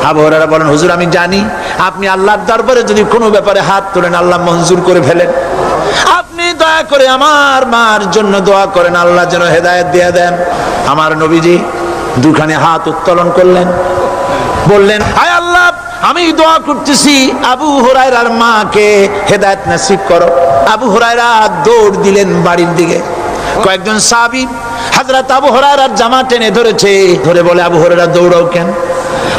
আবু হুরায়রা বলেন, হুজুর আমি জানি আপনি আল্লাহর দরবারে যদি কোনো ব্যাপারে হাত তোলেন আল্লাহ মঞ্জুর করে ফেলেন। আপনি দয়া করে আমার মার জন্য দোয়া করেন, আল্লাহ যেন হেদায়েত দিয়ে দেন। আমার নবীজি দুখানে হাত উত্তোলন করলেন, বললেন, হায় আল্লাহ, আমি দোয়া করতেছি আবু হুরায়রার মাকে হেদায়েত নসিব করো। আবু হুরায়রা দৌড় দিলেন বাড়ির দিকে। কয়েকজন সাহাবী হযরত আবু হুরায়রার জামা টেনে ধরেছে, ধরে বলে, আবু হুরায়রা দৌড়াও কেন?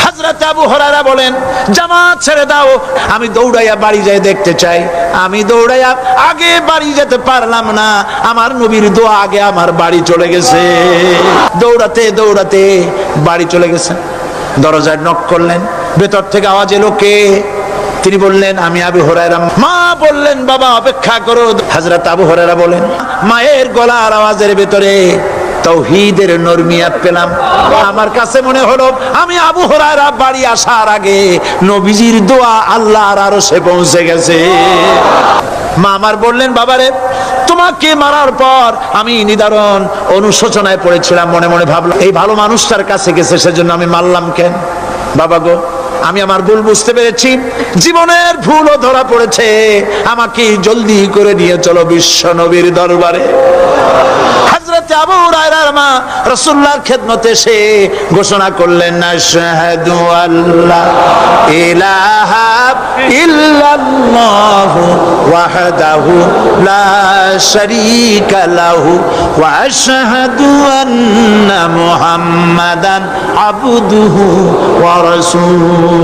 হযরত আবু হুরায়রা বলেন, জামা ছেড়ে দাও, আমি দৌড়াইয়া বাড়ি যাই দেখতে চাই। আমি দৌড়াইয়া আগে বাড়ি যেতে পারলাম না, আমার নবীর দোয়া আগে আমার বাড়ি চলে গেছে। দৌড়াতে দৌড়াতে বাড়ি চলে গেছেন। দরজায় নক করলেন, ভেতর থেকে আওয়াজ এলো, কে? তিনি বললেন, আমি আবু হুরায়রা। মা বললেন, বাবা অপেক্ষা করো। হযরত আবু হুরায়রা বলেন, মায়ের গলার আওয়াজের ভেতরে তাওহীদের নরমিয়াত পেলাম। আমার কাছে মনে হলো আমি আবু হুরায়রা বাড়ি আসার আগে নবীজির দোয়া আল্লাহর আরশে পৌঁছে গেছে। মা আমার বললেন, বাবারে, তোমাকে মারার পর আমি নিদারুণ অনুশোচনায় পড়েছিলাম, মনে মনে ভাবলাম এই ভালো মানুষটার কাছে গেছে, সেজন্য আমি মারলাম কেন? বাবা গো, আমি আমার ভুল বুঝতে পেরেছি, জীবনের ভুলও ধরা পড়েছে, আমাকে জলদি করে নিয়ে চলো বিশ্ব নবীর দরবারে। হযরত আবু হুরায়রার মা রাসূলুল্লাহর খেদমতে এসে ঘোষণা করলেন, আশহাদু আল্লা ইলাহা ইল্লাল্লাহু ওয়াহদাহু লা শারীকা লাহু ওয়া আশহাদু আন্না মুহাম্মাদান আবদুহু ওয়া রাসূলুহু।